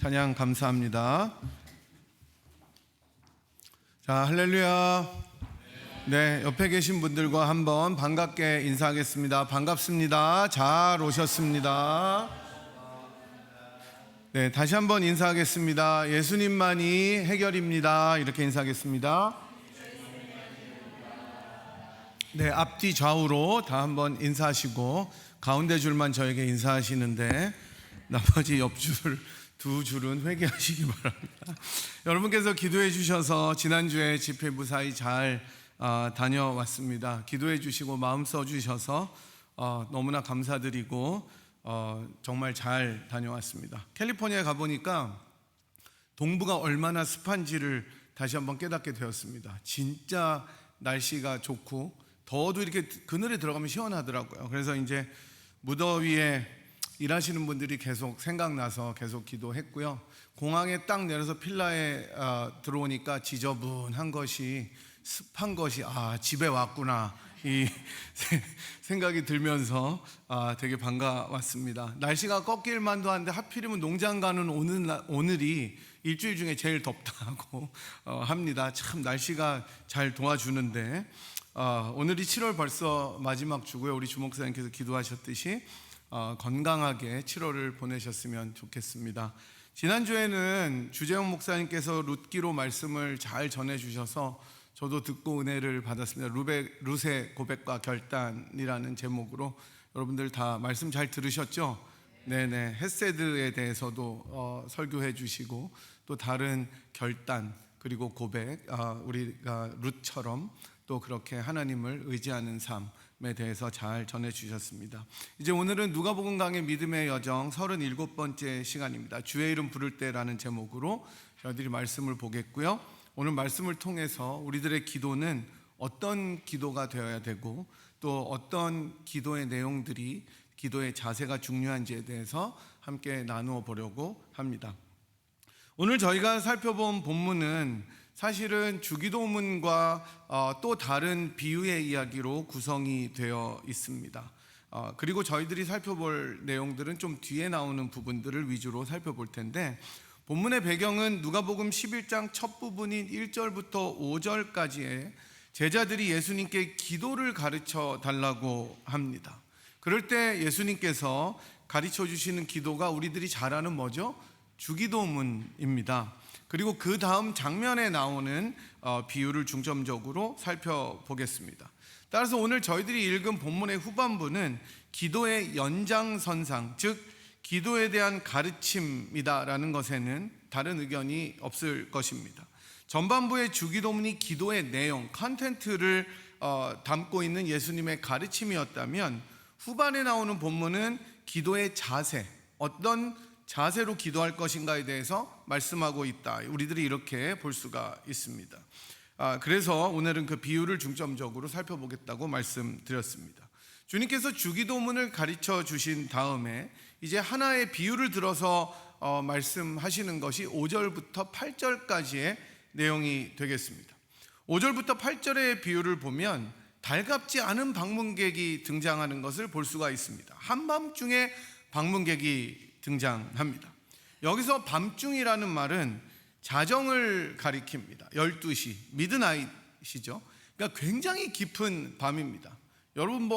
찬양 감사합니다. 자, 할렐루야. 네, 옆에 계신 분들과 한번 반갑게 인사하겠습니다. 반갑습니다. 잘 오셨습니다. 네, 다시 한번 인사하겠습니다. 예수님만이 해결입니다. 이렇게 인사하겠습니다. 네, 앞뒤 좌우로 다 한번 인사하시고 가운데 줄만 저에게 인사하시는데 나머지 옆줄 두 줄은 회개하시기 바랍니다. 여러분께서 기도해 주셔서 지난주에 집회 무사히 잘 다녀왔습니다. 기도해 주시고 마음 써 주셔서 너무나 감사드리고 정말 잘 다녀왔습니다. 캘리포니아에 가보니까 동부가 얼마나 습한지를 다시 한번 깨닫게 되었습니다. 진짜 날씨가 좋고 더워도 이렇게 그늘에 들어가면 시원하더라고요. 그래서 이제 무더위에 일하시는 분들이 계속 생각나서 계속 기도했고요. 공항에 딱 내려서 필라에 들어오니까 지저분한 것이, 습한 것이 집에 왔구나 이 생각이 들면서 되게 반가웠습니다. 날씨가 꺾일 만도 한데 하필이면 농장 가는 오늘이 일주일 중에 제일 덥다고 합니다. 참 날씨가 잘 도와주는데 오늘이 7월 벌써 마지막 주고요. 우리 주목사님께서 기도하셨듯이 건강하게 7월을 보내셨으면 좋겠습니다. 지난주에는 주재원 목사님께서 룻기로 말씀을 잘 전해주셔서 저도 듣고 은혜를 받았습니다. 룻의 고백과 결단이라는 제목으로 여러분들 다 말씀 잘 들으셨죠? 네네. 헤세드에 대해서도 설교해 주시고 또 다른 결단 그리고 고백, 우리가 룻처럼 또 그렇게 하나님을 의지하는 삶에 대해서 잘 전해주셨습니다. 이제 오늘은 누가복음 강의 믿음의 여정 37번째 시간입니다. 주의 이름 부를 때라는 제목으로 저희들이 말씀을 보겠고요. 오늘 말씀을 통해서 우리들의 기도는 어떤 기도가 되어야 되고 또 어떤 기도의 내용들이, 기도의 자세가 중요한지에 대해서 함께 나누어 보려고 합니다. 오늘 저희가 살펴본 본문은 사실은 주기도문과 또 다른 비유의 이야기로 구성이 되어 있습니다. 그리고 저희들이 살펴볼 내용들은 좀 뒤에 나오는 부분들을 위주로 살펴볼 텐데, 본문의 배경은 누가복음 11장 첫 부분인 1절부터 5절까지의 제자들이 예수님께 기도를 가르쳐 달라고 합니다. 그럴 때 예수님께서 가르쳐 주시는 기도가 우리들이 잘 아는 뭐죠? 주기도문입니다. 그리고 그 다음 장면에 나오는 비유를 중점적으로 살펴보겠습니다. 따라서 오늘 저희들이 읽은 본문의 후반부는 기도의 연장선상, 즉 기도에 대한 가르침이다라는 것에는 다른 의견이 없을 것입니다. 전반부의 주기도문이 기도의 내용, 컨텐츠를 담고 있는 예수님의 가르침이었다면 후반에 나오는 본문은 기도의 자세, 어떤 자세로 기도할 것인가에 대해서 말씀하고 있다. 우리들이 이렇게 볼 수가 있습니다. 그래서 오늘은 그 비유를 중점적으로 살펴보겠다고 말씀드렸습니다. 주님께서 주기도문을 가르쳐 주신 다음에 이제 하나의 비유를 들어서 말씀하시는 것이 5절부터 8절까지의 내용이 되겠습니다. 5절부터 8절의 비유를 보면 달갑지 않은 방문객이 등장하는 것을 볼 수가 있습니다. 한밤중에 방문객이 등장합니다. 여기서 밤중이라는 말은 자정을 가리킵니다. 12시, 미드나잇이죠. 그러니까 굉장히 깊은 밤입니다. 여러분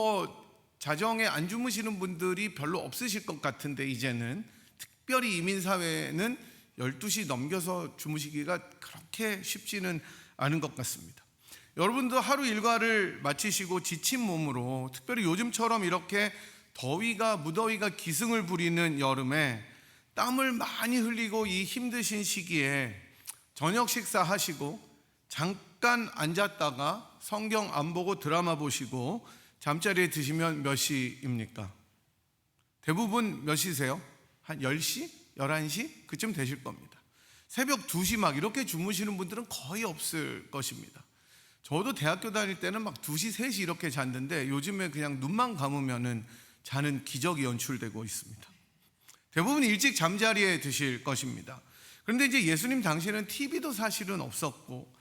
자정에 안 주무시는 분들이 별로 없으실 것 같은데 이제는 특별히 이민사회는 12시 넘겨서 주무시기가 그렇게 쉽지는 않은 것 같습니다. 여러분도 하루 일과를 마치시고 지친 몸으로, 특별히 요즘처럼 이렇게 무더위가 기승을 부리는 여름에 땀을 많이 흘리고 이 힘드신 시기에 저녁 식사하시고 잠깐 앉았다가 성경 안 보고 드라마 보시고 잠자리에 드시면 몇 시입니까? 대부분 몇 시세요? 한 10시? 11시? 그쯤 되실 겁니다. 새벽 2시 막 이렇게 주무시는 분들은 거의 없을 것입니다. 저도 대학교 다닐 때는 막 2시, 3시 이렇게 잤는데 요즘에 그냥 눈만 감으면은 자는 기적이 연출되고 있습니다. 대부분 일찍 잠자리에 드실 것입니다. 그런데 이제 예수님 당시에는 TV도 사실은 없었고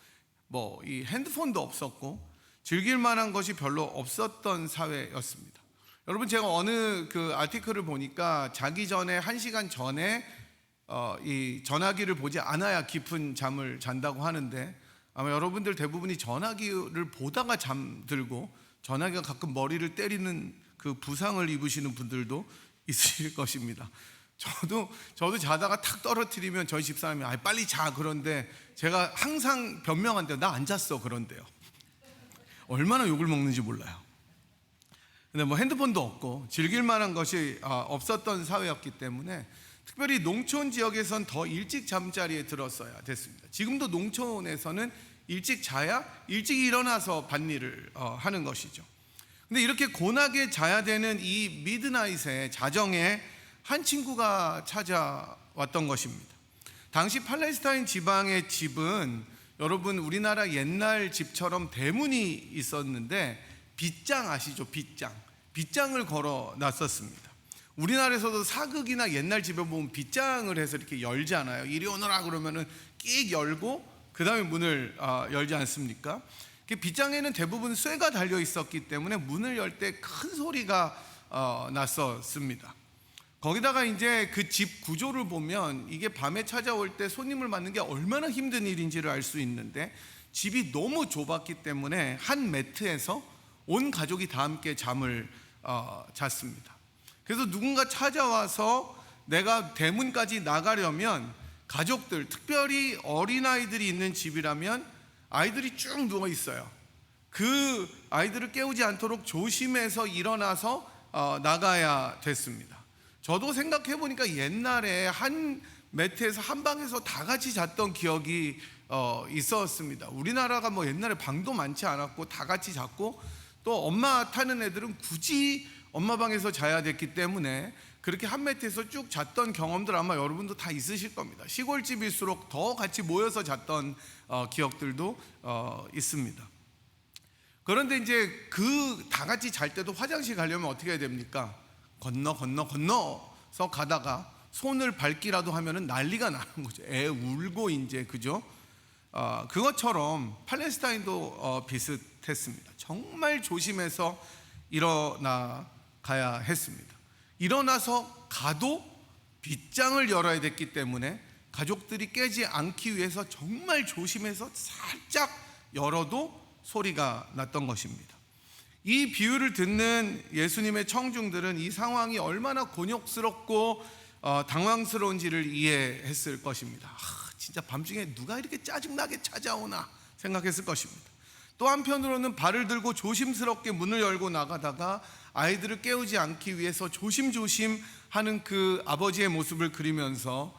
이 핸드폰도 없었고 즐길 만한 것이 별로 없었던 사회였습니다. 여러분, 제가 어느 그 아티클을 보니까 자기 전에 1시간 전에 이 전화기를 보지 않아야 깊은 잠을 잔다고 하는데, 아마 여러분들 대부분이 전화기를 보다가 잠들고 전화기가 가끔 머리를 때리는 그 부상을 입으시는 분들도 있으실 것입니다. 저도 자다가 탁 떨어뜨리면 저희 집사람이 빨리 자 그런데 제가 항상 변명한대요. 나 안 잤어 그런데요. 얼마나 욕을 먹는지 몰라요. 근데 뭐 핸드폰도 없고 즐길 만한 것이 없었던 사회였기 때문에 특별히 농촌 지역에선 더 일찍 잠자리에 들었어야 됐습니다. 지금도 농촌에서는 일찍 자야 일찍 일어나서 밭일을 하는 것이죠. 근데 이렇게 곤하게 자야 되는 이 미드나잇에 자정에 한 친구가 찾아왔던 것입니다. 당시 팔레스타인 지방의 집은 여러분 우리나라 옛날 집처럼 대문이 있었는데 빗장 아시죠? 빗장을 걸어 놨었습니다. 우리나라에서도 사극이나 옛날 집에 보면 빗장을 해서 이렇게 열잖아요. 이리 오너라 그러면은 끼익 열고 그 다음에 문을 열지 않습니까? 빗장에는 대부분 쇠가 달려 있었기 때문에 문을 열 때 큰 소리가 났었습니다. 거기다가 이제 그 집 구조를 보면 이게 밤에 찾아올 때 손님을 맞는 게 얼마나 힘든 일인지를 알 수 있는데, 집이 너무 좁았기 때문에 한 매트에서 온 가족이 다 함께 잠을 잤습니다. 그래서 누군가 찾아와서 내가 대문까지 나가려면 가족들, 특별히 어린아이들이 있는 집이라면 아이들이 쭉 누워 있어요. 그 아이들을 깨우지 않도록 조심해서 일어나서 나가야 됐습니다. 저도 생각해 보니까 옛날에 한 매트에서 한 방에서 다 같이 잤던 기억이 있었습니다. 우리나라가 뭐 옛날에 방도 많지 않았고 다 같이 잤고, 또 엄마 타는 애들은 굳이 엄마 방에서 자야 됐기 때문에 그렇게 한 매트에서 쭉 잤던 경험들 아마 여러분도 다 있으실 겁니다. 시골집일수록 더 같이 모여서 잤던 기억들도 있습니다. 그런데 이제 그 다 같이 잘 때도 화장실 가려면 어떻게 해야 됩니까? 건너서 가다가 손을 밟기라도 하면은 난리가 나는 거죠. 애 울고 이제, 그죠? 그것처럼 팔레스타인도 비슷했습니다. 정말 조심해서 일어나 가야 했습니다. 일어나서 가도 빗장을 열어야 됐기 때문에 가족들이 깨지 않기 위해서 정말 조심해서 살짝 열어도 소리가 났던 것입니다. 이 비유를 듣는 예수님의 청중들은 이 상황이 얼마나 곤욕스럽고 당황스러운지를 이해했을 것입니다. 진짜 밤중에 누가 이렇게 짜증나게 찾아오나 생각했을 것입니다. 또 한편으로는 발을 들고 조심스럽게 문을 열고 나가다가 아이들을 깨우지 않기 위해서 조심조심 하는 그 아버지의 모습을 그리면서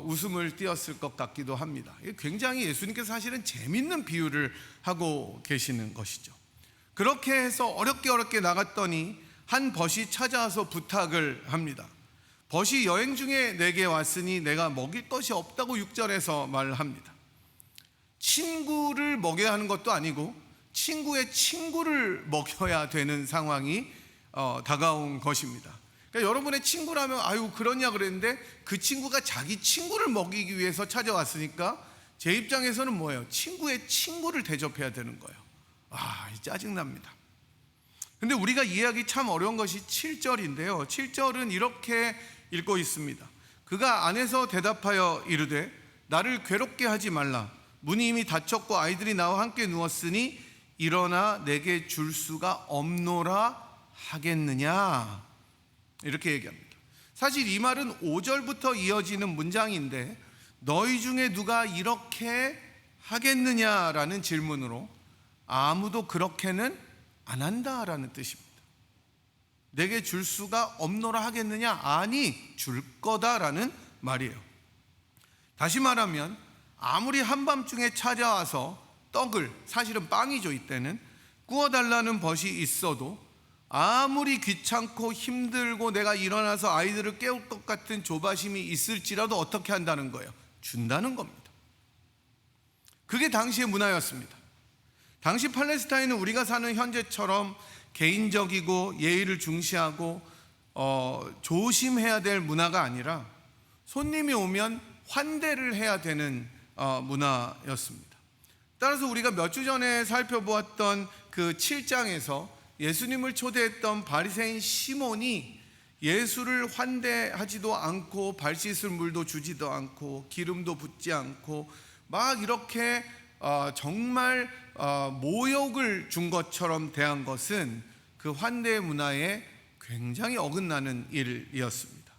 웃음을 띄었을 것 같기도 합니다. 굉장히 예수님께서 사실은 재밌는 비유를 하고 계시는 것이죠. 그렇게 해서 어렵게 나갔더니 한 벗이 찾아와서 부탁을 합니다. 벗이 여행 중에 내게 왔으니 내가 먹일 것이 없다고 6절에서 말합니다. 친구를 먹여야 하는 것도 아니고 친구의 친구를 먹여야 되는 상황이 다가온 것입니다. 그러니까 여러분의 친구라면 아유 그러냐 그랬는데 그 친구가 자기 친구를 먹이기 위해서 찾아왔으니까 제 입장에서는 뭐예요? 친구의 친구를 대접해야 되는 거예요. 짜증납니다. 근데 우리가 이해하기 참 어려운 것이 7절인데요 7절은 이렇게 읽고 있습니다. 그가 안에서 대답하여 이르되 나를 괴롭게 하지 말라. 문이 이미 닫혔고 아이들이 나와 함께 누웠으니 일어나 내게 줄 수가 없노라 하겠느냐, 이렇게 얘기합니다. 사실 이 말은 5절부터 이어지는 문장인데 너희 중에 누가 이렇게 하겠느냐라는 질문으로 아무도 그렇게는 안 한다라는 뜻입니다. 내게 줄 수가 없노라 하겠느냐? 아니, 줄 거다라는 말이에요. 다시 말하면 아무리 한밤중에 찾아와서 떡을, 사실은 빵이죠 이때는, 구워달라는 벗이 있어도 아무리 귀찮고 힘들고 내가 일어나서 아이들을 깨울 것 같은 조바심이 있을지라도 어떻게 한다는 거예요? 준다는 겁니다. 그게 당시의 문화였습니다. 당시 팔레스타인은 우리가 사는 현재처럼 개인적이고 예의를 중시하고 조심해야 될 문화가 아니라 손님이 오면 환대를 해야 되는 문화였습니다. 따라서 우리가 몇 주 전에 살펴보았던 그 7장에서 예수님을 초대했던 바리새인 시몬이 예수를 환대하지도 않고 발 씻을 물도 주지도 않고 기름도 붓지 않고 막 이렇게 정말 모욕을 준 것처럼 대한 것은 그 환대 문화에 굉장히 어긋나는 일이었습니다.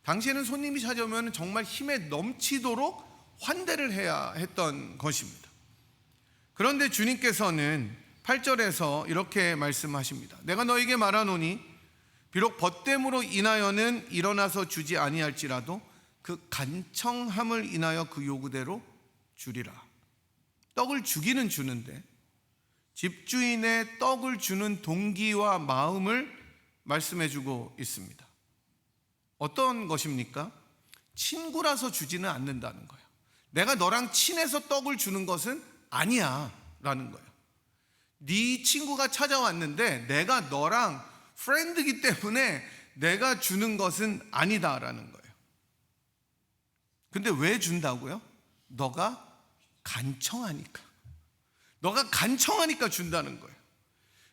당시에는 손님이 찾아오면 정말 힘에 넘치도록 환대를 해야 했던 것입니다. 그런데 주님께서는 8절에서 이렇게 말씀하십니다. 내가 너에게 말하노니 비록 벗됨으로 인하여는 일어나서 주지 아니할지라도 그 간청함을 인하여 그 요구대로 주리라. 떡을 주기는 주는데 집주인의 떡을 주는 동기와 마음을 말씀해주고 있습니다. 어떤 것입니까? 친구라서 주지는 않는다는 거예요. 내가 너랑 친해서 떡을 주는 것은 아니야 라는 거예요. 네 친구가 찾아왔는데 내가 너랑 프렌드이기 때문에 내가 주는 것은 아니다 라는 거예요. 근데 왜 준다고요? 너가 간청하니까. 너가 간청하니까 준다는 거예요.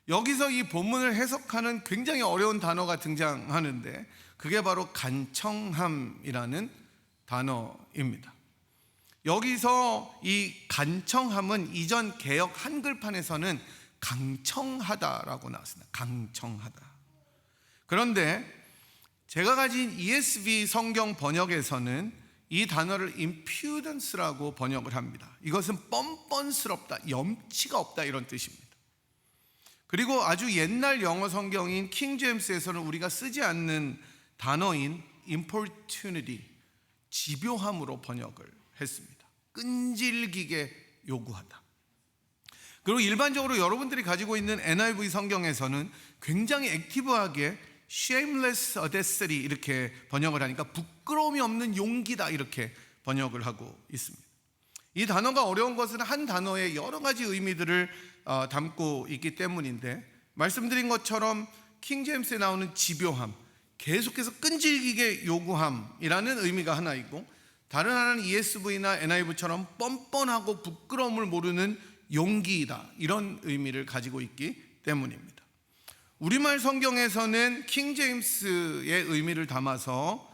여기서 이 본문을 해석하는 굉장히 어려운 단어가 등장하는데 그게 바로 간청함이라는 단어입니다. 여기서 이 간청함은 이전 개역 한글판에서는 강청하다라고 나왔습니다. 강청하다. 그런데 제가 가진 ESV 성경 번역에서는 이 단어를 impudence라고 번역을 합니다. 이것은 뻔뻔스럽다, 염치가 없다 이런 뜻입니다. 그리고 아주 옛날 영어 성경인 킹 제임스에서는 우리가 쓰지 않는 단어인 importunity, 집요함으로 번역을 했습니다. 끈질기게 요구하다. 그리고 일반적으로 여러분들이 가지고 있는 NIV 성경에서는 굉장히 액티브하게 shameless audacity 이렇게 번역을 하니까 부끄러움이 없는 용기다 이렇게 번역을 하고 있습니다. 이 단어가 어려운 것은 한 단어에 여러 가지 의미들을 담고 있기 때문인데 말씀드린 것처럼 킹 제임스에 나오는 집요함, 계속해서 끈질기게 요구함이라는 의미가 하나 있고 다른 하나는 ESV나 NIV처럼 뻔뻔하고 부끄러움을 모르는 용기이다 이런 의미를 가지고 있기 때문입니다. 우리말 성경에서는 킹 제임스의 의미를 담아서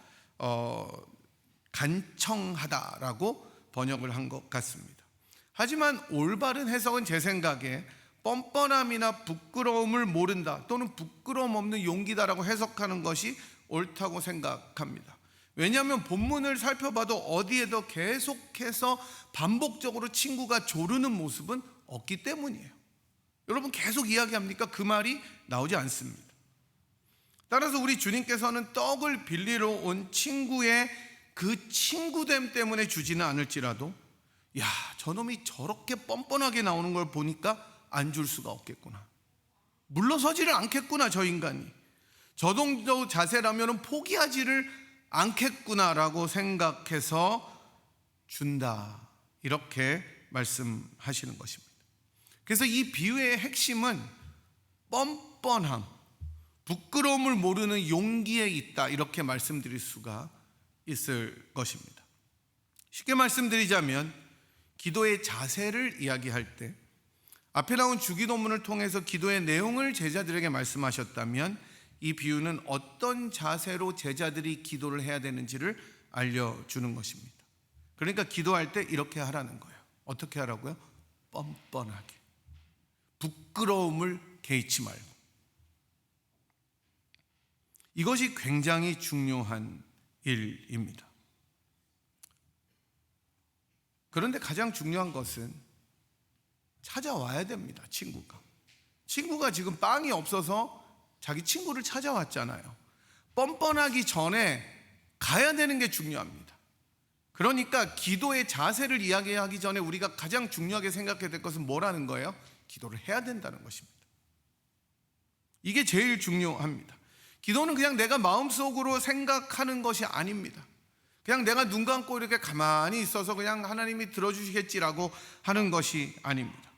간청하다라고 번역을 한 것 같습니다. 하지만 올바른 해석은 제 생각에 뻔뻔함이나 부끄러움을 모른다 또는 부끄러움 없는 용기다라고 해석하는 것이 옳다고 생각합니다. 왜냐하면 본문을 살펴봐도 어디에도 계속해서 반복적으로 친구가 조르는 모습은 없기 때문이에요. 여러분 계속 이야기합니까? 그 말이 나오지 않습니다. 따라서 우리 주님께서는 떡을 빌리러 온 친구의 그 친구됨 때문에 주지는 않을지라도 야, 저놈이 저렇게 뻔뻔하게 나오는 걸 보니까 안 줄 수가 없겠구나. 물러서지를 않겠구나 저 인간이. 저 정도 자세라면 포기하지를 않겠구나라고 생각해서 준다 이렇게 말씀하시는 것입니다. 그래서 이 비유의 핵심은 뻔뻔함, 부끄러움을 모르는 용기에 있다 이렇게 말씀드릴 수가 있을 것입니다. 쉽게 말씀드리자면 기도의 자세를 이야기할 때 앞에 나온 주기도문을 통해서 기도의 내용을 제자들에게 말씀하셨다면 이 비유는 어떤 자세로 제자들이 기도를 해야 되는지를 알려주는 것입니다. 그러니까 기도할 때 이렇게 하라는 거예요. 어떻게 하라고요? 뻔뻔하게. 부끄러움을 개의치 말고. 이것이 굉장히 중요한 일입니다. 그런데 가장 중요한 것은 찾아와야 됩니다. 친구가 지금 빵이 없어서 자기 친구를 찾아왔잖아요. 뻔뻔하기 전에 가야 되는 게 중요합니다. 그러니까 기도의 자세를 이야기하기 전에 우리가 가장 중요하게 생각해야 될 것은 뭐라는 거예요? 기도를 해야 된다는 것입니다. 이게 제일 중요합니다. 기도는 그냥 내가 마음속으로 생각하는 것이 아닙니다. 그냥 내가 눈 감고 이렇게 가만히 있어서 그냥 하나님이 들어주시겠지라고 하는 것이 아닙니다.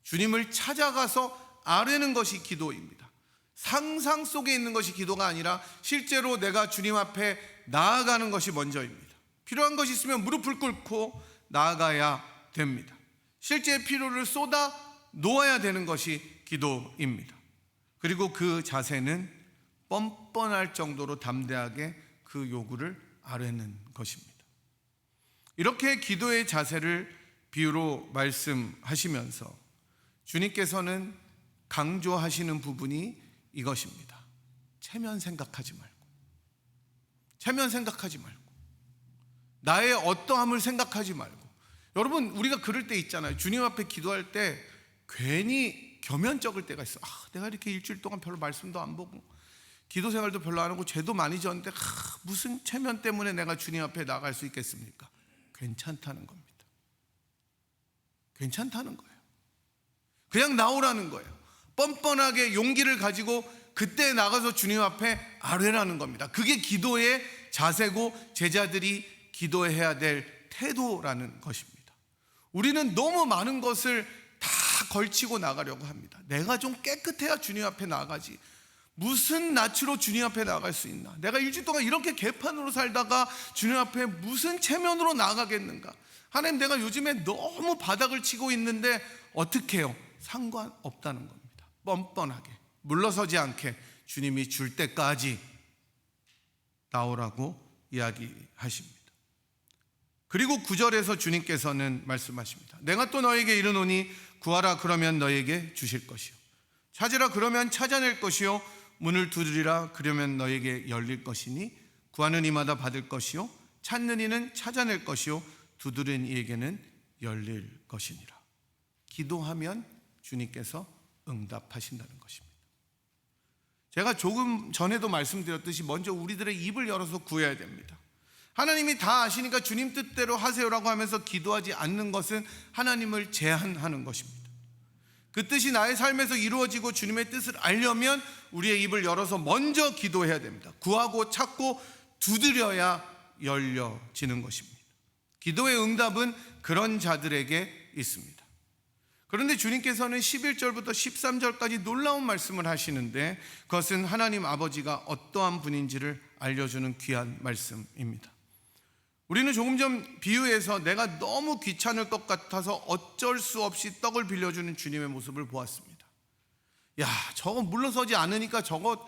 주님을 찾아가서 아뢰는 것이 기도입니다. 상상 속에 있는 것이 기도가 아니라 실제로 내가 주님 앞에 나아가는 것이 먼저입니다. 필요한 것이 있으면 무릎을 꿇고 나아가야 됩니다. 실제 필요를 쏟아 놓아야 되는 것이 기도입니다. 그리고 그 자세는 뻔뻔할 정도로 담대하게 그 요구를 아뢰는 것입니다. 이렇게 기도의 자세를 비유로 말씀하시면서 주님께서는 강조하시는 부분이 이것입니다. 체면 생각하지 말고, 체면 생각하지 말고, 나의 어떠함을 생각하지 말고. 여러분, 우리가 그럴 때 있잖아요. 주님 앞에 기도할 때 괜히 겸연쩍을 때가 있어. 내가 이렇게 일주일 동안 별로 말씀도 안 보고 기도 생활도 별로 안 하고 죄도 많이 졌는데 무슨 체면 때문에 내가 주님 앞에 나갈 수 있겠습니까? 괜찮다는 겁니다. 괜찮다는 거예요. 그냥 나오라는 거예요. 뻔뻔하게 용기를 가지고 그때 나가서 주님 앞에 아뢰라는 겁니다. 그게 기도의 자세고 제자들이 기도해야 될 태도라는 것입니다. 우리는 너무 많은 것을 다 걸치고 나가려고 합니다. 내가 좀 깨끗해야 주님 앞에 나가지. 무슨 낯으로 주님 앞에 나갈 수 있나? 내가 일주일 동안 이렇게 개판으로 살다가 주님 앞에 무슨 체면으로 나가겠는가? 하나님, 내가 요즘에 너무 바닥을 치고 있는데 어떻게 해요? 상관없다는 겁니다. 뻔뻔하게 물러서지 않게 주님이 줄 때까지 나오라고 이야기하십니다. 그리고 9절에서 주님께서는 말씀하십니다. 내가 또 너에게 이르노니 구하라 그러면 너에게 주실 것이요, 찾으라 그러면 찾아낼 것이요, 문을 두드리라 그러면 너에게 열릴 것이니 구하는 이마다 받을 것이요, 찾는 이는 찾아낼 것이요, 두드리는 이에게는 열릴 것이니라. 기도하면 주님께서 응답하신다는 것입니다. 제가 조금 전에도 말씀드렸듯이 먼저 우리들의 입을 열어서 구해야 됩니다. 하나님이 다 아시니까 주님 뜻대로 하세요라고 하면서 기도하지 않는 것은 하나님을 제한하는 것입니다. 그 뜻이 나의 삶에서 이루어지고 주님의 뜻을 알려면 우리의 입을 열어서 먼저 기도해야 됩니다. 구하고 찾고 두드려야 열려지는 것입니다. 기도의 응답은 그런 자들에게 있습니다. 그런데 주님께서는 11절부터 13절까지 놀라운 말씀을 하시는데 그것은 하나님 아버지가 어떠한 분인지를 알려주는 귀한 말씀입니다. 우리는 조금 전 비유에서 내가 너무 귀찮을 것 같아서 어쩔 수 없이 떡을 빌려주는 주님의 모습을 보았습니다. 야, 저거 물러서지 않으니까 저거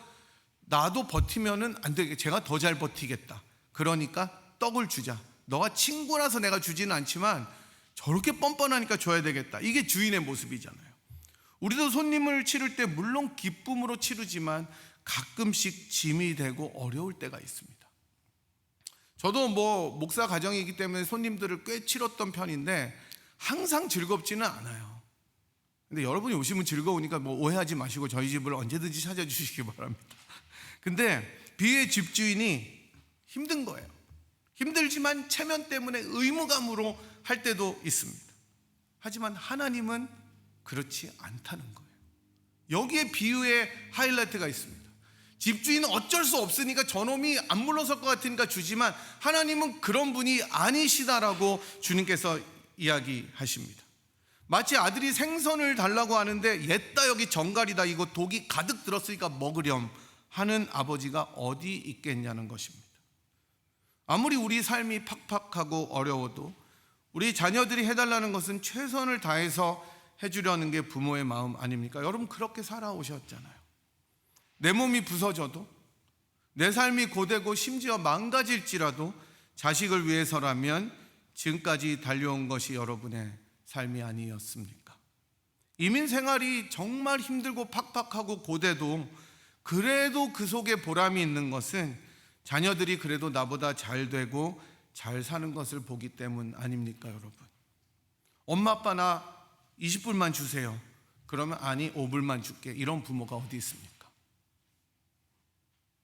나도 버티면은 안 되겠다. 제가 더 잘 버티겠다. 그러니까 떡을 주자. 너가 친구라서 내가 주지는 않지만 저렇게 뻔뻔하니까 줘야 되겠다. 이게 주인의 모습이잖아요. 우리도 손님을 치를 때 물론 기쁨으로 치르지만 가끔씩 짐이 되고 어려울 때가 있습니다. 저도 목사 가정이기 때문에 손님들을 꽤 치렀던 편인데 항상 즐겁지는 않아요. 근데 여러분이 오시면 즐거우니까 오해하지 마시고 저희 집을 언제든지 찾아주시기 바랍니다. 근데 비유의 집주인이 힘든 거예요. 힘들지만 체면 때문에 의무감으로 할 때도 있습니다. 하지만 하나님은 그렇지 않다는 거예요. 여기에 비유의 하이라이트가 있습니다. 집주인은 어쩔 수 없으니까 저놈이 안 물러설 것 같으니까 주지만 하나님은 그런 분이 아니시다라고 주님께서 이야기하십니다. 마치 아들이 생선을 달라고 하는데 옛다 여기 정갈이다, 이거 독이 가득 들었으니까 먹으렴 하는 아버지가 어디 있겠냐는 것입니다. 아무리 우리 삶이 팍팍하고 어려워도 우리 자녀들이 해달라는 것은 최선을 다해서 해주려는 게 부모의 마음 아닙니까? 여러분, 그렇게 살아오셨잖아요. 내 몸이 부서져도, 내 삶이 고되고 심지어 망가질지라도 자식을 위해서라면 지금까지 달려온 것이 여러분의 삶이 아니었습니까? 이민 생활이 정말 힘들고 팍팍하고 고되도 그래도 그 속에 보람이 있는 것은 자녀들이 그래도 나보다 잘 되고 잘 사는 것을 보기 때문 아닙니까, 여러분? 엄마 아빠 나 20불만 주세요. 그러면 아니 5불만 줄게. 이런 부모가 어디 있습니까?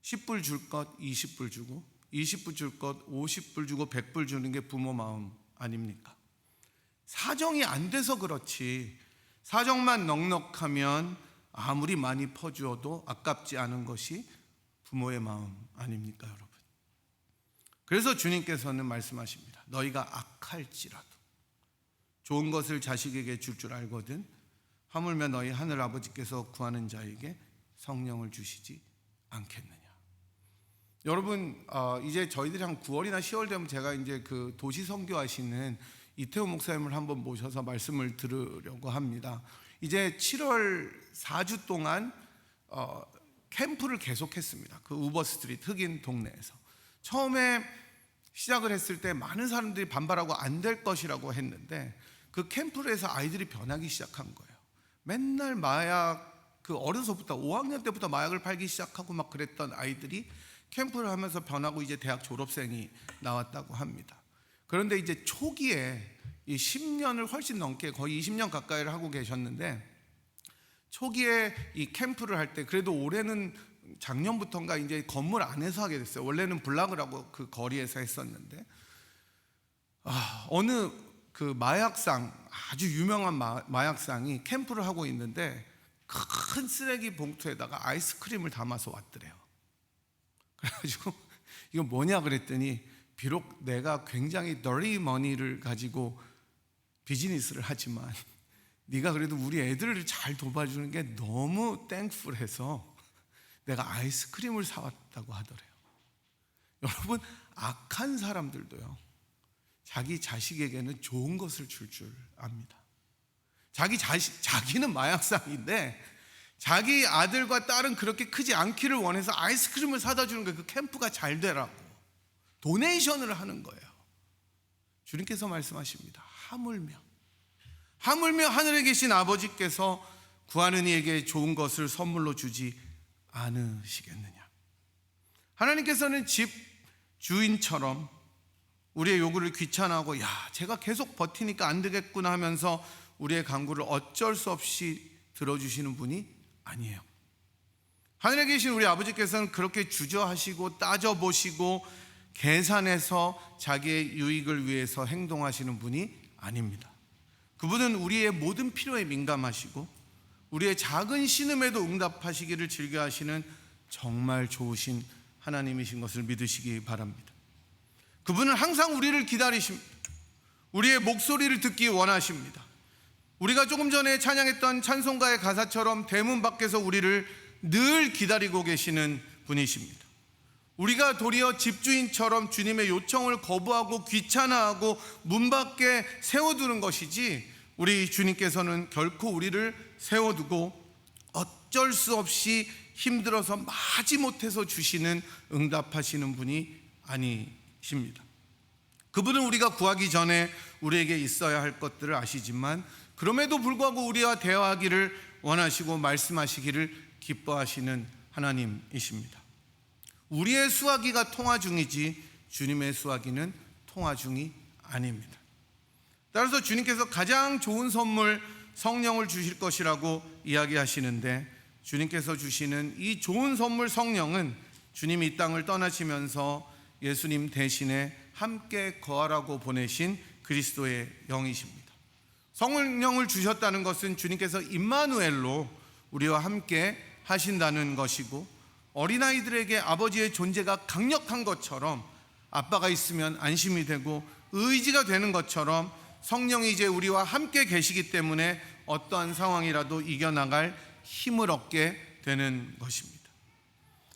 10불 줄 것 20불 주고 20불 줄 것 50불 주고 100불 주는 게 부모 마음 아닙니까? 사정이 안 돼서 그렇지 사정만 넉넉하면 아무리 많이 퍼주어도 아깝지 않은 것이 부모의 마음 아닙니까, 여러분? 그래서 주님께서는 말씀하십니다. 너희가 악할지라도 좋은 것을 자식에게 줄 알거든 하물며 너희 하늘 아버지께서 구하는 자에게 성령을 주시지 않겠느냐. 여러분, 이제 저희들이 한 9월이나 10월 되면 제가 이제 그 도시 선교하시는 이태호 목사님을 한번 모셔서 말씀을 들으려고 합니다. 이제 7월 4주 동안 캠프를 계속했습니다. 그 우버스트리트 흑인 동네에서. 처음에 시작을 했을 때 많은 사람들이 반발하고 안 될 것이라고 했는데 그 캠프를 해서 아이들이 변하기 시작한 거예요. 맨날 마약, 그 어려서부터 5학년 때부터 마약을 팔기 시작하고 막 그랬던 아이들이 캠프를 하면서 변하고 이제 대학 졸업생이 나왔다고 합니다. 그런데 이제 초기에 이 10년을 훨씬 넘게 거의 20년 가까이를 하고 계셨는데 초기에 이 캠프를 할 때 그래도 올해는 작년부터인가 이제 건물 안에서 하게 됐어요. 원래는 블락을 그 거리에서 했었는데 어느 그 마약상, 아주 유명한 마약상이 캠프를 하고 있는데 큰 쓰레기 봉투에다가 아이스크림을 담아서 왔더래요. 그래가지고 이거 뭐냐 그랬더니 비록 내가 굉장히 dirty money를 가지고 비즈니스를 하지만 네가 그래도 우리 애들을 잘 돌봐주는 게 너무 땡풀해서 내가 아이스크림을 사왔다고 하더래요. 여러분, 악한 사람들도요 자기 자식에게는 좋은 것을 줄 압니다. 자기는 마약상인데 자기 아들과 딸은 그렇게 크지 않기를 원해서 아이스크림을 사다 주는 거예요. 그 캠프가 잘 되라고 도네이션을 하는 거예요. 주님께서 말씀하십니다. 하물며 하늘에 계신 아버지께서 구하는 이에게 좋은 것을 선물로 주지 않으시겠느냐. 하나님께서는 집 주인처럼 우리의 요구를 귀찮아하고 제가 계속 버티니까 안 되겠구나 하면서 우리의 간구를 어쩔 수 없이 들어주시는 분이 아니에요. 하늘에 계신 우리 아버지께서는 그렇게 주저하시고 따져보시고 계산해서 자기의 유익을 위해서 행동하시는 분이 아닙니다. 그분은 우리의 모든 필요에 민감하시고 우리의 작은 신음에도 응답하시기를 즐겨하시는 정말 좋으신 하나님이신 것을 믿으시기 바랍니다. 그분은 항상 우리를 기다리십니다. 우리의 목소리를 듣기 원하십니다. 우리가 조금 전에 찬양했던 찬송가의 가사처럼 대문 밖에서 우리를 늘 기다리고 계시는 분이십니다. 우리가 도리어 집주인처럼 주님의 요청을 거부하고 귀찮아하고 문 밖에 세워두는 것이지 우리 주님께서는 결코 우리를 세워두고 어쩔 수 없이 힘들어서 마지못해서 주시는 응답하시는 분이 아니십니다. 그분은 우리가 구하기 전에 우리에게 있어야 할 것들을 아시지만 그럼에도 불구하고 우리와 대화하기를 원하시고 말씀하시기를 기뻐하시는 하나님이십니다. 우리의 수화기가 통화 중이지 주님의 수화기는 통화 중이 아닙니다. 따라서 주님께서 가장 좋은 선물 성령을 주실 것이라고 이야기하시는데 주님께서 주시는 이 좋은 선물 성령은 주님이 이 땅을 떠나시면서 예수님 대신에 함께 거하라고 보내신 그리스도의 영이십니다. 성령을 주셨다는 것은 주님께서 임마누엘로 우리와 함께 하신다는 것이고 어린아이들에게 아버지의 존재가 강력한 것처럼 아빠가 있으면 안심이 되고 의지가 되는 것처럼 성령이 이제 우리와 함께 계시기 때문에 어떠한 상황이라도 이겨나갈 힘을 얻게 되는 것입니다.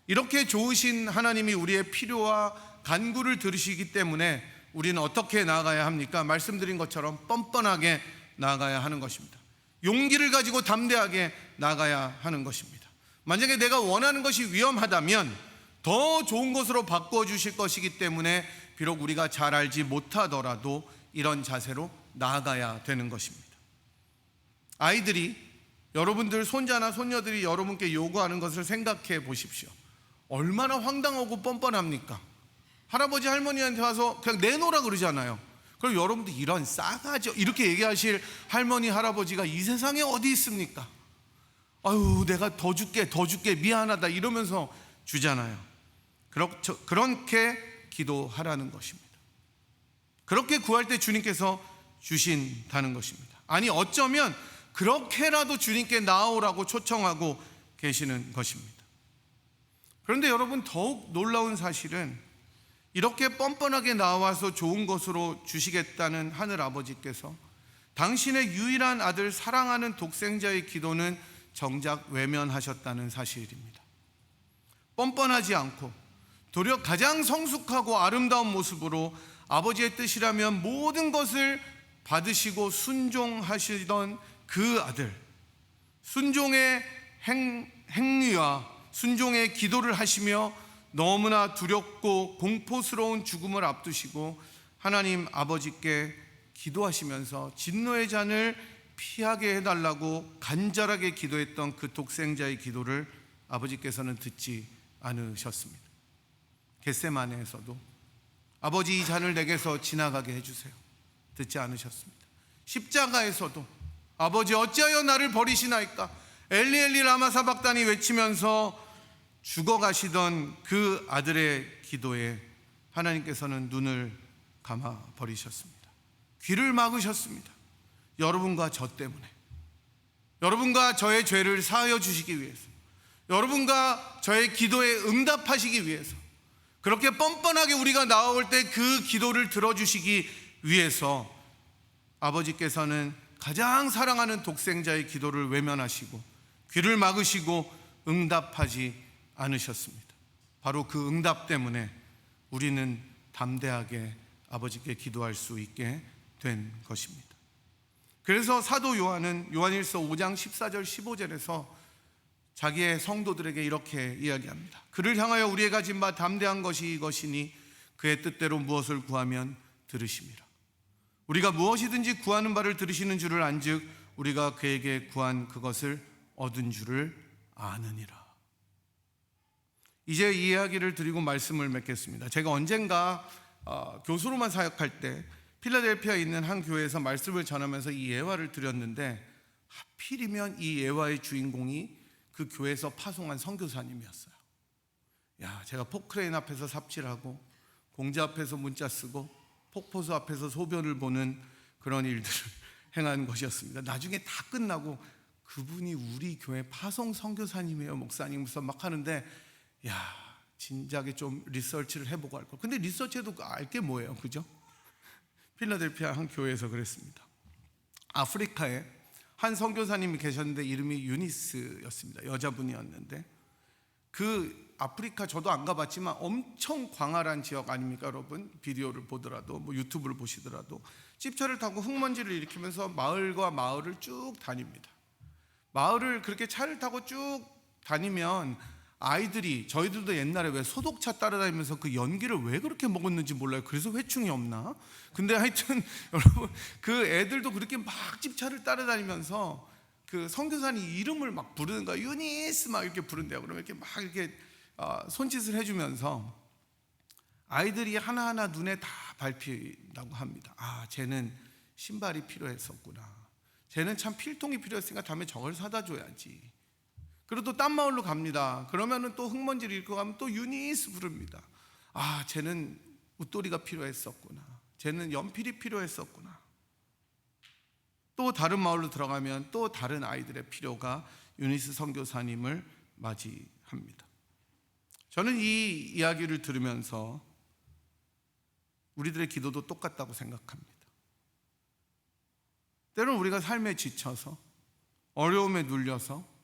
이렇게 좋으신 하나님이 우리의 필요와 간구를 들으시기 때문에 우리는 어떻게 나아가야 합니까? 말씀드린 것처럼 뻔뻔하게 나아가야 하는 것입니다. 용기를 가지고 담대하게 나아가야 하는 것입니다. 만약에 내가 원하는 것이 위험하다면 더 좋은 것으로 바꿔 주실 것이기 때문에 비록 우리가 잘 알지 못하더라도 이런 자세로 나아가야 되는 것입니다. 아이들이 여러분들 손자나 손녀들이 여러분께 요구하는 것을 생각해 보십시오. 얼마나 황당하고 뻔뻔합니까? 할아버지 할머니한테 와서 그냥 내놓으라 그러잖아요. 그럼 여러분들 이런 싸가지 이렇게 얘기하실 할머니 할아버지가 이 세상에 어디 있습니까? 아유 내가 더 줄게 미안하다 이러면서 주잖아요. 그렇게 기도하라는 것입니다. 그렇게 구할 때 주님께서 주신다는 것입니다. 아니 어쩌면 그렇게라도 주님께 나아오라고 초청하고 계시는 것입니다. 그런데 여러분 더욱 놀라운 사실은 이렇게 뻔뻔하게 나와서 좋은 것으로 주시겠다는 하늘 아버지께서 당신의 유일한 아들 사랑하는 독생자의 기도는 정작 외면하셨다는 사실입니다. 뻔뻔하지 않고 도리어 가장 성숙하고 아름다운 모습으로 아버지의 뜻이라면 모든 것을 받으시고 순종하시던 그 아들, 순종의 행위와 순종의 기도를 하시며 너무나 두렵고 공포스러운 죽음을 앞두시고 하나님 아버지께 기도하시면서 진노의 잔을 피하게 해달라고 간절하게 기도했던 그 독생자의 기도를 아버지께서는 듣지 않으셨습니다. 겟세마네에서도 아버지 이 잔을 내게서 지나가게 해주세요. 듣지 않으셨습니다. 십자가에서도 아버지 어찌하여 나를 버리시나이까 엘리 엘리 라마 사박단이 외치면서 죽어가시던 그 아들의 기도에 하나님께서는 눈을 감아 버리셨습니다. 귀를 막으셨습니다. 여러분과 저 때문에, 여러분과 저의 죄를 사하여 주시기 위해서, 여러분과 저의 기도에 응답하시기 위해서, 그렇게 뻔뻔하게 우리가 나올 때 그 기도를 들어주시기 위해서 아버지께서는 가장 사랑하는 독생자의 기도를 외면하시고 귀를 막으시고 응답하지 않으셨습니다. 바로 그 응답 때문에 우리는 담대하게 아버지께 기도할 수 있게 된 것입니다. 그래서 사도 요한은 요한일서 5장 14절 15절에서 자기의 성도들에게 이렇게 이야기합니다. 그를 향하여 우리의 가진 바 담대한 것이 이것이니 그의 뜻대로 무엇을 구하면 들으심이라. 우리가 무엇이든지 구하는 바를 들으시는 줄을 안즉 우리가 그에게 구한 그것을 얻은 줄을 아느니라. 이제 이 이야기를 드리고 말씀을 맺겠습니다. 제가 언젠가 교수로만 사역할 때 필라델피아에 있는 한 교회에서 말씀을 전하면서 이 예화를 드렸는데 하필이면 이 예화의 주인공이 그 교회에서 파송한 선교사님이었어요. 제가 포크레인 앞에서 삽질하고 공자 앞에서 문자 쓰고 폭포수 앞에서 소변을 보는 그런 일들을 행한 것이었습니다. 나중에 다 끝나고 그분이 우리 교회 파송 선교사님이에요, 목사님, 무슨 막 하는데 진작에 좀 리서치를 해보고 할 걸. 근데 리서치해도 알 게 뭐예요, 그죠? 필라델피아 한 교회에서 그랬습니다. 아프리카에 한 선교사님이 계셨는데 이름이 유니스였습니다. 여자분이었는데 그 아프리카 저도 안 가봤지만 엄청 광활한 지역 아닙니까 여러분? 비디오를 보더라도 유튜브를 보시더라도 집차를 타고 흙먼지를 일으키면서 마을과 마을을 쭉 다닙니다. 마을을 그렇게 차를 타고 쭉 다니면 아이들이, 저희들도 옛날에 왜 소독차 따라다니면서 그 연기를 왜 그렇게 먹었는지 몰라요. 그래서 회충이 없나? 근데 하여튼 여러분 그 애들도 그렇게 막 집차를 따라다니면서 그 선교사님 이름을 막 부르는 거야. 유니스 막 이렇게 부른대요. 그러면 이렇게 막 이렇게 손짓을 해주면서 아이들이 하나하나 눈에 다 밟힌다고 합니다. 쟤는 신발이 필요했었구나. 쟤는 참 필통이 필요했으니까 다음에 저걸 사다 줘야지. 그리고 또 딴 마을로 갑니다. 그러면은 또 흙먼지를 잃고 가면 또 유니스 부릅니다. 쟤는 웃돌이가 필요했었구나. 쟤는 연필이 필요했었구나. 또 다른 마을로 들어가면 또 다른 아이들의 필요가 유니스 선교사님을 맞이합니다. 저는 이 이야기를 들으면서 우리들의 기도도 똑같다고 생각합니다. 때로는 우리가 삶에 지쳐서 어려움에 눌려서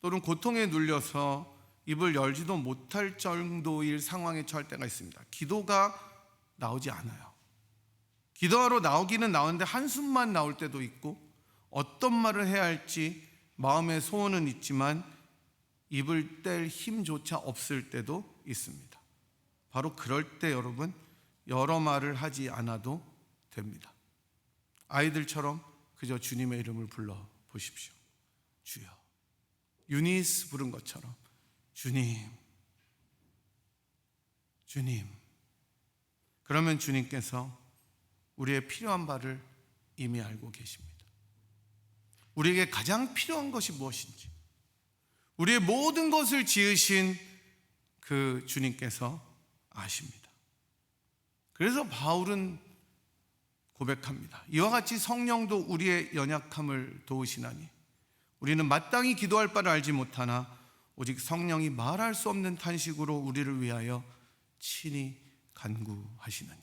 또는 고통에 눌려서 입을 열지도 못할 정도의 상황에 처할 때가 있습니다. 기도가 나오지 않아요. 기도하러 나오기는 나오는데 한숨만 나올 때도 있고 어떤 말을 해야 할지 마음의 소원은 있지만 입을 뗄 힘조차 없을 때도 있습니다. 바로 그럴 때 여러분 여러 말을 하지 않아도 됩니다. 아이들처럼 그저 주님의 이름을 불러 보십시오. 주여. 유니스 부른 것처럼 주님, 주님. 그러면 주님께서 우리의 필요한 바를 이미 알고 계십니다. 우리에게 가장 필요한 것이 무엇인지, 우리의 모든 것을 지으신 그 주님께서 아십니다. 그래서 바울은 고백합니다. 이와 같이 성령도 우리의 연약함을 도우시나니 우리는 마땅히 기도할 바를 알지 못하나 오직 성령이 말할 수 없는 탄식으로 우리를 위하여 친히 간구하시느니라.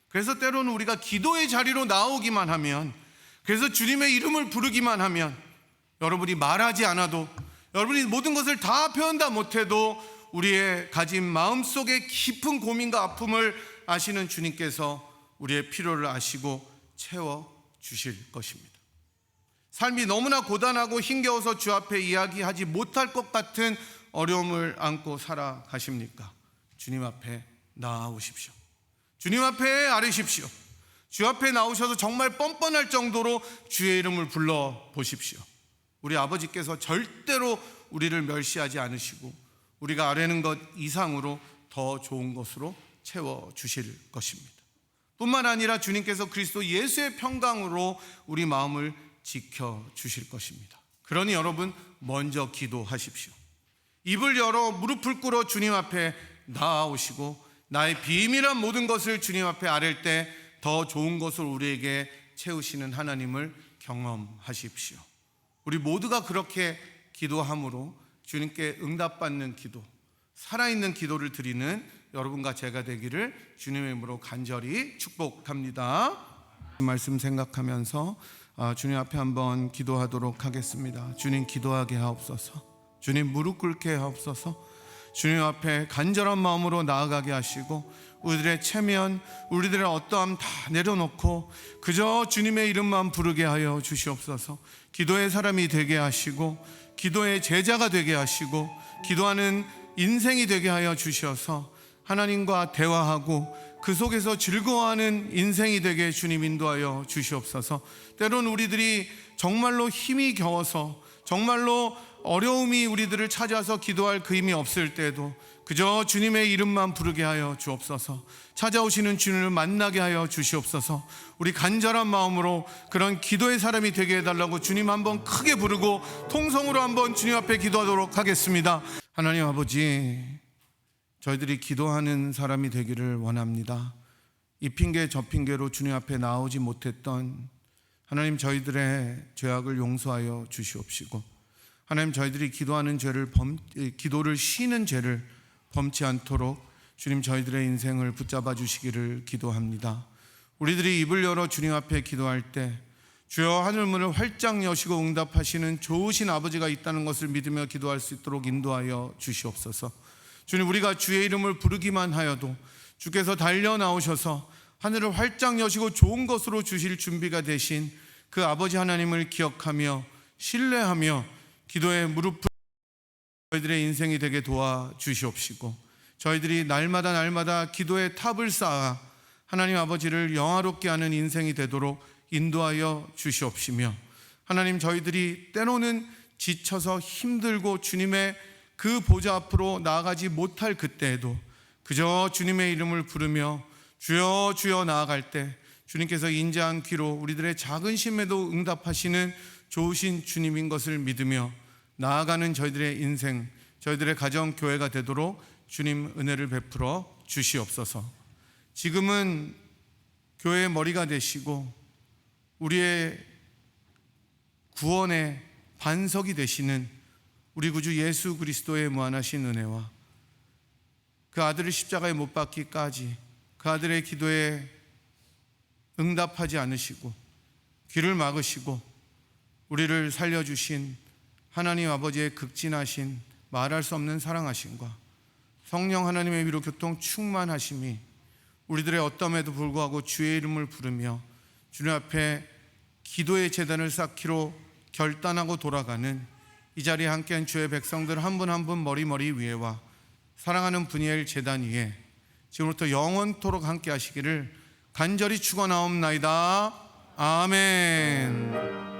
그래서 때로는 우리가 기도의 자리로 나오기만 하면, 그래서 주님의 이름을 부르기만 하면, 여러분이 말하지 않아도, 여러분이 모든 것을 다 표현 다 못해도 우리의 가진 마음속의 깊은 고민과 아픔을 아시는 주님께서 우리의 필요를 아시고 채워주실 것입니다. 삶이 너무나 고단하고 힘겨워서 주 앞에 이야기하지 못할 것 같은 어려움을 안고 살아가십니까? 주님 앞에 나아오십시오. 주님 앞에 아뢰십시오. 주 앞에 나오셔서 정말 뻔뻔할 정도로 주의 이름을 불러보십시오. 우리 아버지께서 절대로 우리를 멸시하지 않으시고 우리가 아뢰는 것 이상으로 더 좋은 것으로 채워주실 것입니다. 뿐만 아니라 주님께서 그리스도 예수의 평강으로 우리 마음을 지켜주실 것입니다. 그러니 여러분, 먼저 기도하십시오. 입을 열어 무릎을 꿇어 주님 앞에 나아오시고 나의 비밀한 모든 것을 주님 앞에 아뢰 때 더 좋은 것을 우리에게 채우시는 하나님을 경험하십시오. 우리 모두가 그렇게 기도함으로 주님께 응답받는 기도, 살아있는 기도를 드리는 여러분과 제가 되기를 주님의 이름으로 간절히 축복합니다. 말씀 생각하면서 주님 앞에 한번 기도하도록 하겠습니다. 주님, 기도하게 하옵소서. 주님, 무릎 꿇게 하옵소서. 주님 앞에 간절한 마음으로 나아가게 하시고 우리들의 체면, 우리들의 어떠함 다 내려놓고 그저 주님의 이름만 부르게 하여 주시옵소서. 기도의 사람이 되게 하시고 기도의 제자가 되게 하시고 기도하는 인생이 되게 하여 주셔서 하나님과 대화하고 그 속에서 즐거워하는 인생이 되게 주님 인도하여 주시옵소서. 때론 우리들이 정말로 힘이 겨워서 정말로 어려움이 우리들을 찾아서 기도할 그 힘이 없을 때에도 그저 주님의 이름만 부르게 하여 주옵소서. 찾아오시는 주님을 만나게 하여 주시옵소서. 우리 간절한 마음으로 그런 기도의 사람이 되게 해달라고 주님 한번 크게 부르고 통성으로 한번 주님 앞에 기도하도록 하겠습니다. 하나님 아버지, 저희들이 기도하는 사람이 되기를 원합니다. 이 핑계 저 핑계로 주님 앞에 나오지 못했던 하나님, 저희들의 죄악을 용서하여 주시옵시고 하나님, 저희들이 기도하는 기도를 쉬는 죄를 범치 않도록 주님 저희들의 인생을 붙잡아 주시기를 기도합니다. 우리들이 입을 열어 주님 앞에 기도할 때 주여 하늘문을 활짝 여시고 응답하시는 좋으신 아버지가 있다는 것을 믿으며 기도할 수 있도록 인도하여 주시옵소서. 주님, 우리가 주의 이름을 부르기만 하여도 주께서 달려 나오셔서 하늘을 활짝 여시고 좋은 것으로 주실 준비가 되신 그 아버지 하나님을 기억하며 신뢰하며 기도에 무릎 저희들의 인생이 되게 도와주시옵시고 저희들이 날마다 기도의 탑을 쌓아 하나님 아버지를 영화롭게 하는 인생이 되도록 인도하여 주시옵시며 하나님, 저희들이 때로는 지쳐서 힘들고 주님의 그 보좌 앞으로 나아가지 못할 그때에도 그저 주님의 이름을 부르며 주여 주여 나아갈 때 주님께서 인자한 귀로 우리들의 작은 심에도 응답하시는 좋으신 주님인 것을 믿으며 나아가는 저희들의 인생, 저희들의 가정, 교회가 되도록 주님 은혜를 베풀어 주시옵소서. 지금은 교회의 머리가 되시고 우리의 구원의 반석이 되시는 우리 구주 예수 그리스도의 무한하신 은혜와 그 아들을 십자가에 못 박기까지 그 아들의 기도에 응답하지 않으시고 귀를 막으시고 우리를 살려주신 하나님 아버지의 극진하신 말할 수 없는 사랑하심과 성령 하나님의 위로 교통 충만하심이 우리들의 어떠함에도 불구하고 주의 이름을 부르며 주님 앞에 기도의 제단을 쌓기로 결단하고 돌아가는 이 자리에 함께한 주의 백성들 한 분 한 분 머리 위에와 사랑하는 분이엘 제단 위에 지금부터 영원토록 함께 하시기를 간절히 축원하옵나이다. 아멘.